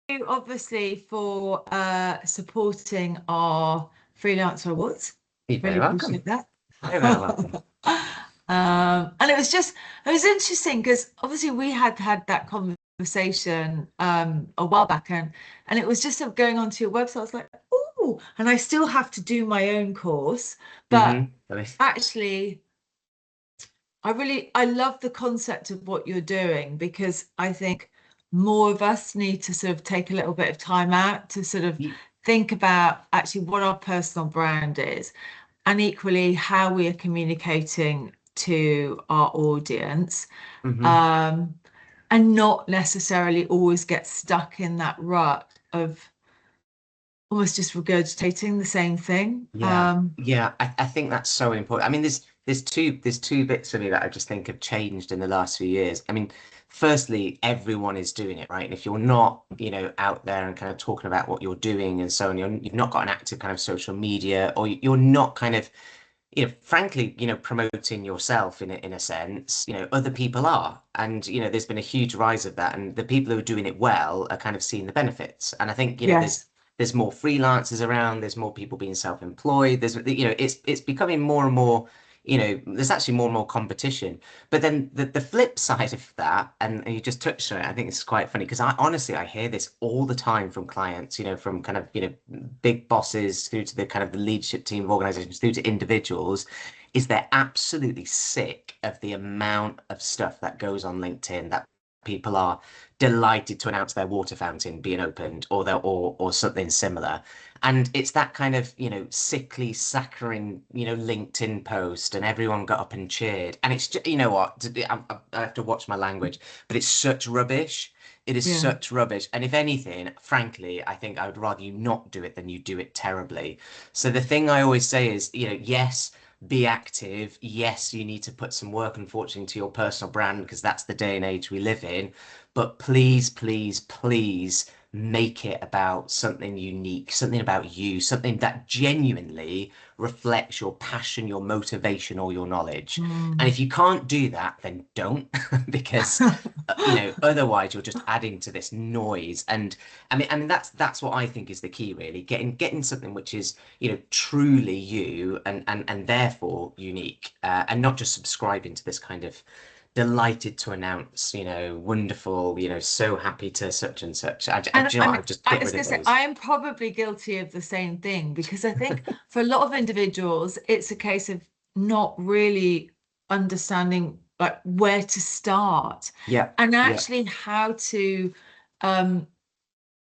you obviously for supporting our freelancer awards. You're very Really welcome. appreciate that. Very, very welcome. And it was interesting because obviously we had that conversation a while back, and it was just sort of going onto your website. I was like, oh, and I still have to do my own course, but Mm-hmm. actually, I love the concept of what you're doing because I think more of us need to sort of take a little bit of time out to sort of think about actually what our personal brand is and equally how we are communicating to our audience, Mm-hmm. um, and not necessarily always get stuck in that rut of almost just regurgitating the same thing. Yeah, yeah, I think that's so important. I mean, there's two bits for me that I just think have changed in the last few years. I mean, firstly, everyone is doing it, right? And if you're not, out there and kind of talking about what you're doing and so on, you've not got an active kind of social media, or you're not kind of, frankly, promoting yourself in a sense, other people are. And, there's been a huge rise of that. And the people who are doing it well are kind of seeing the benefits. And I think, Yes. there's more freelancers around, there's more people being self-employed, it's becoming more and more, there's actually more and more competition. But then the flip side of that, and you just touched on it, I think it's quite funny because I honestly I hear this all the time from clients, from kind of, big bosses through to the kind of the leadership team of organizations through to individuals, is they're absolutely sick of the amount of stuff that goes on LinkedIn that people are delighted to announce their water fountain being opened or something similar. And it's that kind of, sickly, saccharine, LinkedIn post, and everyone got up and cheered. And it's just, you know what, I have to watch my language, but it's such rubbish. It is Yeah. such rubbish. And if anything, frankly, I think I would rather you not do it than you do it terribly. So the thing I always say is, yes, be active. Yes, you need to put some work, unfortunately, to your personal brand because that's the day and age we live in. But please, please, please make it about something unique, something about you, something that genuinely reflects your passion, your motivation, or your knowledge. And Mm. if you can't do that, then don't, because otherwise you're just adding to this noise. And I mean that's what I think is the key, really, getting something which is truly you and therefore unique, and not just subscribing to this kind of delighted to announce, wonderful, so happy to such and such. And Do you know I what? mean, I just I get was rid going of to say, those. I am probably guilty of the same thing because I think for a lot of individuals, it's a case of not really understanding like where to start Yeah, and yeah, actually um,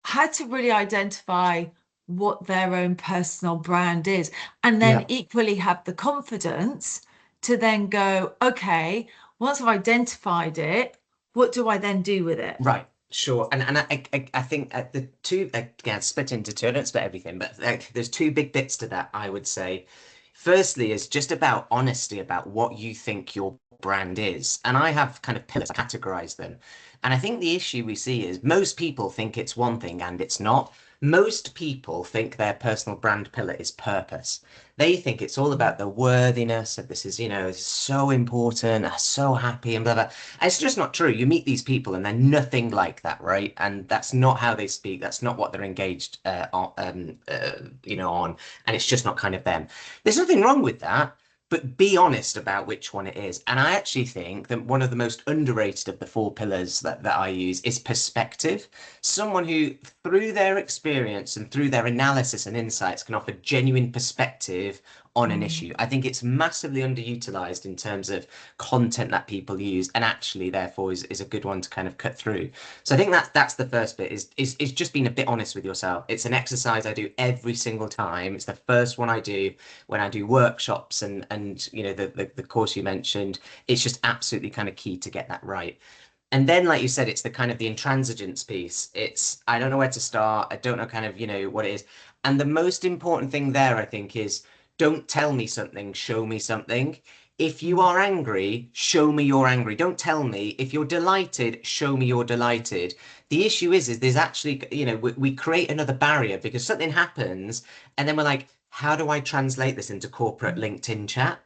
how to really identify what their own personal brand is, and then yeah. equally have the confidence to then go, okay, once I've identified it, what do I then do with it? Right, sure. And I think the two, again, split into two. I don't split everything, but like, there's two big bits to that, I would say. Firstly, is just about honesty about what you think your brand is. And I have kind of pillars, I categorize them. And I think the issue we see is most people think it's one thing and it's not. Most people think their personal brand pillar is purpose. They think it's all about the worthiness of this is, it's so important, I'm so happy and blah, blah. It's just not true. You meet these people and they're nothing like that, right? And that's not how they speak. That's not what they're engaged on. And it's just not kind of them. There's nothing wrong with that, but be honest about which one it is. And I actually think that one of the most underrated of the four pillars that I use is perspective. Someone who, through their experience and through their analysis and insights, can offer genuine perspective on an Mm. issue. I think it's massively underutilized in terms of content that people use, and actually therefore is a good one to kind of cut through. So I think that's the first bit is just being a bit honest with yourself. It's an exercise I do every single time. It's the first one I do when I do workshops and the course you mentioned. It's just absolutely kind of key to get that right. And then, like you said, it's the kind of the intransigence piece. It's I don't know where to start. I don't know kind of, what it is. And the most important thing there, I think, is don't tell me something, show me something. If you Mm. are angry, show me you're angry. Don't tell me. If you're delighted, show me you're delighted. The issue is there's actually, we create another barrier because something happens and then we're like, how do I translate this into corporate LinkedIn chat?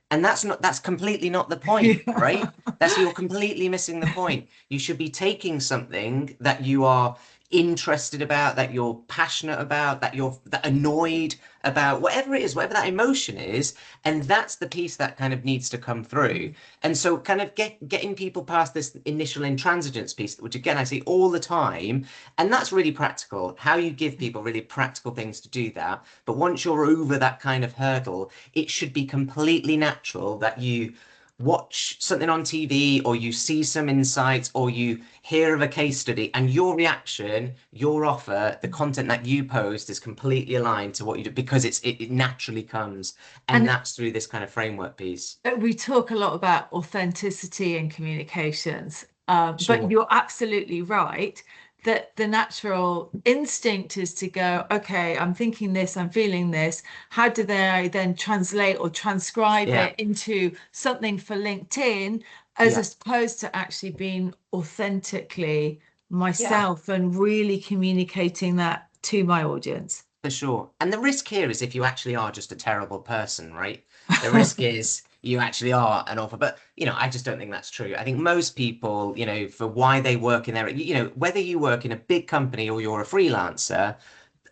And that's completely not the point, Yeah. right? You're completely missing the point. You should be taking something that you are interested about, that you're passionate about, that you're annoyed about, whatever it is, whatever that emotion is. And that's the piece that kind of needs to come through. And so kind of getting people past this initial intransigence piece, which again, I see all the time. And that's really practical, how you give people really practical things to do that. But once you're over that kind of hurdle, it should be completely natural that you watch something on TV, or you see some insights, or you hear of a case study, and your reaction, your offer, the content that you post is completely aligned to what you do, because it naturally comes. And And that's through this kind of framework piece. we talk a lot about authenticity in communications, but Sure. you're absolutely right that the natural instinct is to go, okay, I'm thinking this, I'm feeling this. How do they then translate or transcribe Yeah. it into something for LinkedIn, as Yeah. opposed to actually being authentically Yeah. myself and really communicating that to my audience? For sure. And the risk here is if you actually are just a terrible person, right? The risk is you actually are an awful, but I just don't think that's true. I think most people, for why they work in their, whether you work in a big company or you're a freelancer,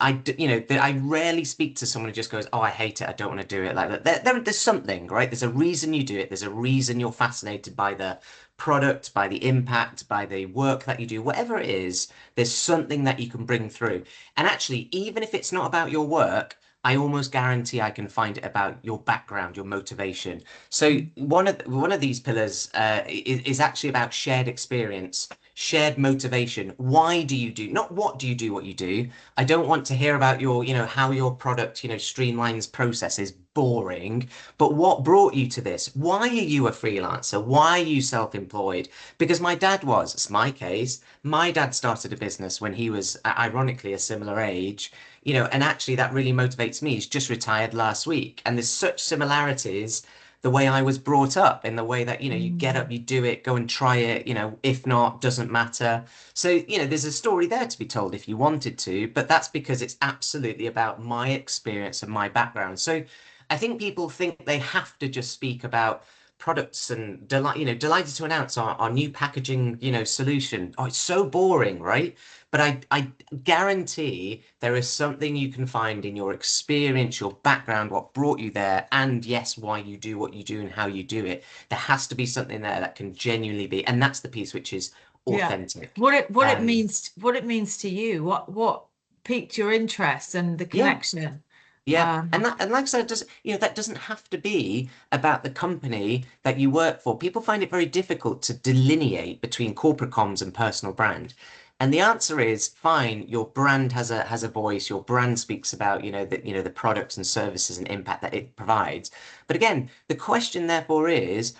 I rarely speak to someone who just goes, "Oh, I hate it. I don't want to do it." Like that. There's something, right? There's a reason you do it. There's a reason you're fascinated by the product, by the impact, by the work that you do, whatever it is. There's something that you can bring through. And actually, even if it's not about your work, I almost guarantee I can find it about your background, your motivation. So one of these pillars is actually about shared experience, shared motivation. Why do you do, not what do you do what you do? I don't want to hear about your, how your product, streamlines processes, boring, but what brought you to this? Why are you a freelancer? Why are you self-employed? Because my dad was, it's my case, my dad started a business when he was ironically a similar age, and actually that really motivates me. He's just retired last week, and there's such similarities the way I was brought up, in the way that, you get Mm. up, you do it, go and try it, if not, doesn't matter. So, there's a story there to be told if you wanted to, but that's because it's absolutely about my experience and my background. So I think people think they have to just speak about products and delighted to announce our new packaging, solution. Oh, it's so boring, right? But I guarantee there is something you can find in your experience, your background, what brought you there, and yes, why you do what you do and how you do it. There has to be something there that can genuinely be, and that's the piece which is Yeah. authentic. What it means to you, what piqued your interest and the Yeah. connection. Yeah, and Um, like I said, that doesn't have to be about the company that you work for. People find it very difficult to delineate between corporate comms and personal brand. And the answer is fine, your brand has a voice, your brand speaks about, the products and services and impact that it provides. But again, the question therefore is,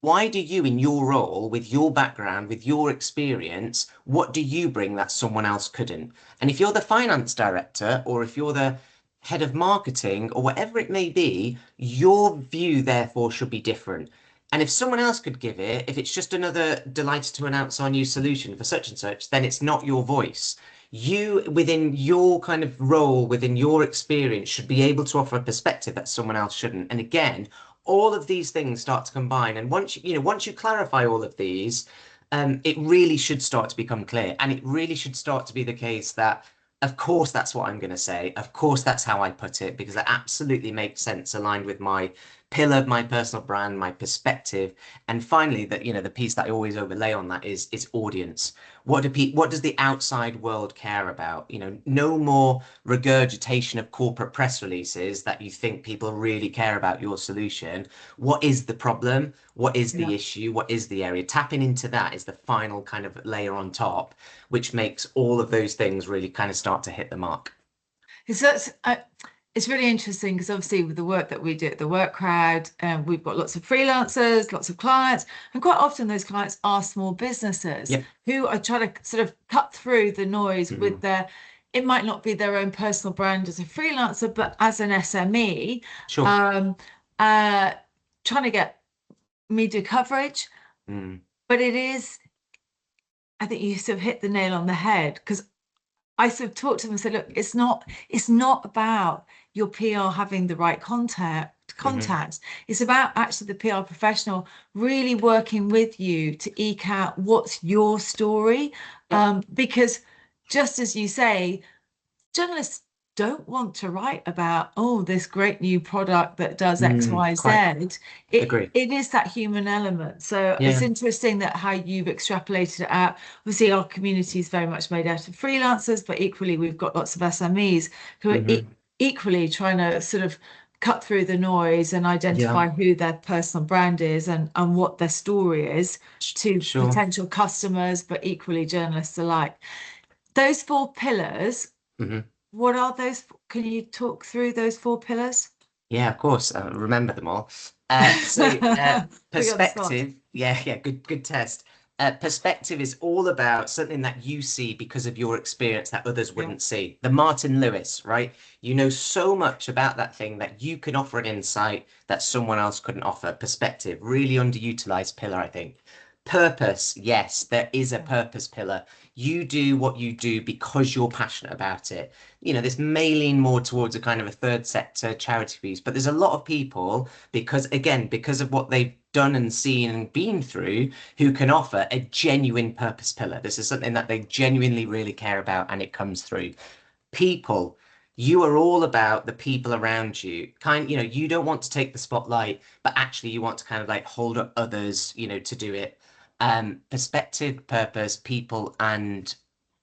why do you, in your role, with your background, with your experience, what do you bring that someone else couldn't? And if you're the finance director, or if you're the head of marketing, or whatever it may be, your view therefore should be different. And if someone else could give it, if it's just another delighted to announce our new solution for such and such, then it's not your voice. You, within your kind of role, within your experience, should be able to offer a perspective that someone else shouldn't. And again, all of these things start to combine. And once you clarify all of these, it really should start to become clear. And it really should start to be the case that, of course, that's what I'm going to say. Of course, that's how I put it, because that absolutely makes sense, aligned with my pillar, my personal brand, my perspective. And finally, that, the piece that I always overlay on that is audience. What does the outside world care about? No more regurgitation of corporate press releases that you think people really care about your solution. What is the problem? What is yeah. the issue? What is the area? Tapping into that is the final kind of layer on top, which makes all of those things really kind of start to hit the mark. It's that's it's really interesting because obviously with the work that we do at the Work Crowd, we've got lots of freelancers, lots of clients, and quite often those clients are small businesses Yep. who are trying to sort of cut through the noise with Mhm. their. It might not be their own personal brand as a freelancer, but as an SME, Sure. um, uh, trying to get media coverage. Mm. But it is, I think you sort of hit the nail on the head because I sort of talked to them and said, look, it's not about your PR having the right Mhm. contacts. It's about actually the PR professional really working with you to eke out what's your story. Yep. Because just as you say, journalists don't want to write about, oh, this great new product that does X, Y, Z. Quite It agree. it is that human element. So it's Yeah. interesting that how you've extrapolated it out. Obviously, our community is very much made out of freelancers, but equally we've got lots of SMEs who are Hmm. equally trying to sort of cut through the noise and Yeah. identify who their personal brand is and what their story is to Sure. potential customers, but equally journalists alike. Those four pillars, Hmm. what are those? Can you talk through those four pillars? Yeah, of course. Remember them all. We got the spot. Perspective. Yeah, yeah. Good test. Perspective is all about something that you see because of your experience that others Yeah. wouldn't see. The Martin Lewis, right? You know so much about that thing that you can offer an insight that someone else couldn't offer. Perspective, really underutilized pillar, I think. Purpose, yes, there is a Yeah. purpose pillar. You do what you do because you're passionate about it. This may lean more towards a kind of a third sector charity piece, but there's a lot of people because of what they've done and seen and been through, who can offer a genuine purpose pillar. This is something that they genuinely really care about, and it comes through. People, you are all about the people around you. You don't want to take the spotlight, but actually you want to kind of like hold up others, to do it. Perspective, purpose, people, and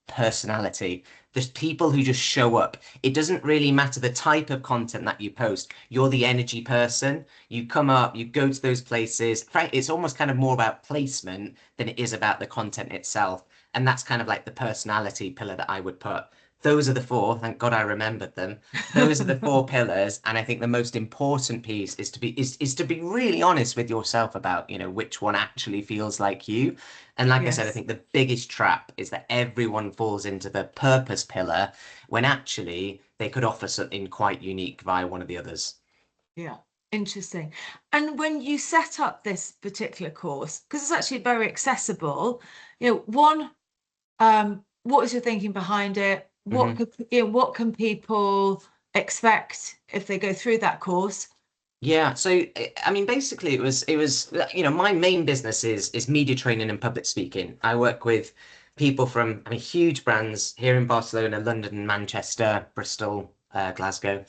personality. There's people who just show up. It doesn't really matter the type of content that you post. You're the energy person. You come up, you go to those places. It's almost kind of more about placement than it is about the content itself. And that's kind of like the personality pillar that I would put. Those are the four. Thank God I remembered them. Those are the four pillars. And I think the most important piece is to be really honest with yourself about, which one actually feels like you. And like I said, I Yes. think the biggest trap is that everyone falls into the purpose pillar when actually they could offer something quite unique via one of the others. Yeah. Interesting. And when you set up this particular course, because it's actually very accessible, one, what was your thinking behind it? Hmm. What can people expect if they go through that course? Yeah, so I mean, basically, it was my main business is media training and public speaking. I work with people from huge brands here in Barcelona, London, Manchester, Bristol, Glasgow,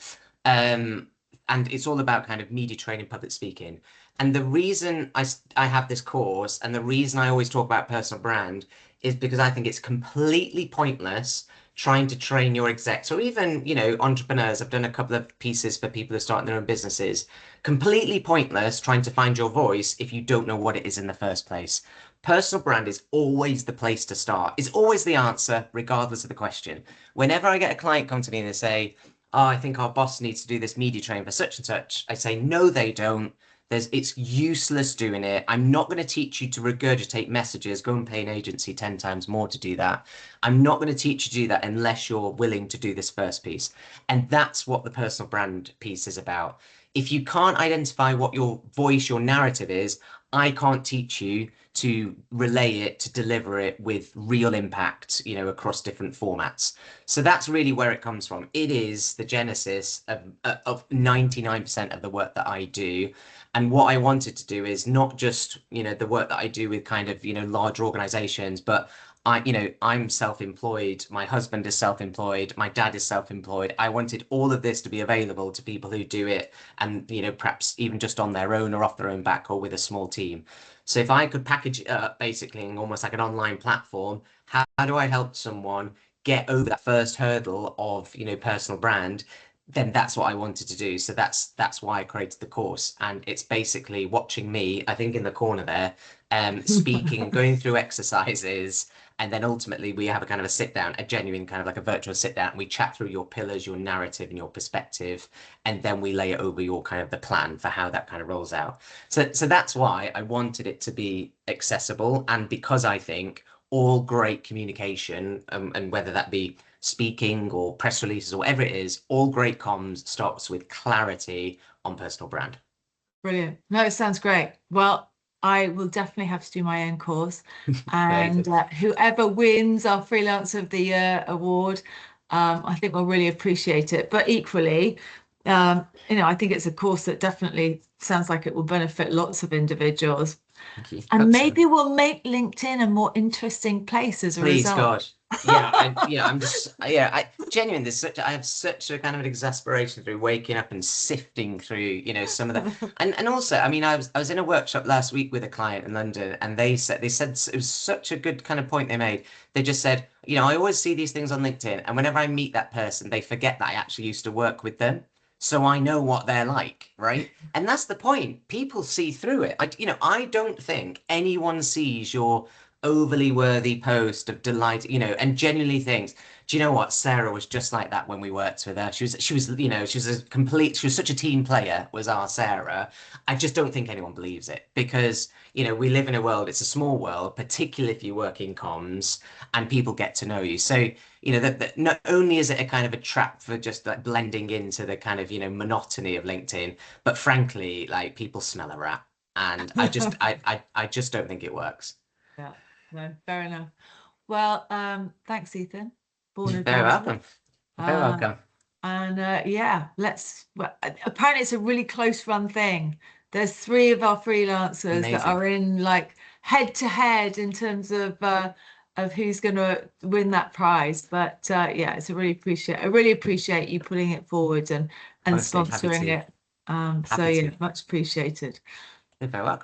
um, and it's all about kind of media training, public speaking. And the reason I have this course, and the reason I always talk about personal brand, is because I think it's completely pointless trying to train your execs or even entrepreneurs. I've done a couple of pieces for people who are starting their own businesses. Completely pointless trying to find your voice if you don't know what it is in the first place. Personal brand is always the place to start. It's always the answer, regardless of the question. Whenever I get a client come to me and they say, "Oh, I think our boss needs to do this media training for such and such," I say, "No, they don't. It's useless doing it. I'm not going to teach you to regurgitate messages, go and pay an agency 10 times more to do that. I'm not going to teach you to do that unless you're willing to do this first piece." And that's what the personal brand piece is about. If you can't identify what your voice, your narrative is, I can't teach you to relay it, to deliver it with real impact, across different formats. So that's really where it comes from. It is the genesis of 99% of the work that I do. And what I wanted to do is not just, the work that I do with kind of, larger organizations, but I'm self-employed. My husband is self-employed. My dad is self-employed. I wanted all of this to be available to people who do it and, perhaps even just on their own or off their own back or with a small team. So if I could package it up basically in almost like an online platform, how do I help someone get over that first hurdle of, personal brand? Then that's what I wanted to do. So that's why I created the course. And it's basically watching me, I think in the corner there, speaking and going through exercises. And then ultimately we have a kind of a sit down, a genuine kind of like a virtual sit down. We chat through your pillars, your narrative and your perspective. And then we lay it over your kind of the plan for how that kind of rolls out. So that's why I wanted it to be accessible. And because I think all great communication, and whether that be speaking or press releases or whatever it is, all great comms starts with clarity on personal brand. Brilliant. No, it sounds great. Well, I will definitely have to do my own course. And Amazing. whoever wins our Freelance of the Year award, I think will really appreciate it. But equally, I think it's a course that definitely sounds like it will benefit lots of individuals. Thank you. And Hope so. maybe we'll make LinkedIn a more interesting place as a Please, result. God. Yeah, I'm just, yeah, I genuinely, I have such a kind of an exasperation through waking up and sifting through, some of the, and also, I mean, I was in a workshop last week with a client in London, and they said it was such a good kind of point they made. They just said, I always see these things on LinkedIn, and whenever I meet that person, they forget that I actually used to work with them. So I know what they're like, right? And that's the point. People see through it. I don't think anyone sees your overly worthy post of delight, and genuinely thinks, do you know what? Sarah was just like that when we worked with her. She was such a team player, was our Sarah. I just don't think anyone believes it because, we live in a world, it's a small world, particularly if you work in comms and people get to know you. So, that not only is it a kind of a trap for just like blending into the kind of, monotony of LinkedIn, but frankly, like people smell a rat. And I just don't think it works. Yeah, no, fair enough. Well, thanks, Ethan. Born You're very advisor. welcome. You're very Uh, welcome. and yeah, apparently it's a really close run thing. There's three of our freelancers that Amazing. are in like head to head in terms of who's going to win that prize. But yeah, I really appreciate you putting it forward and Honestly, happy sponsoring to. it. So Happy yeah, to. much appreciated. You're very welcome.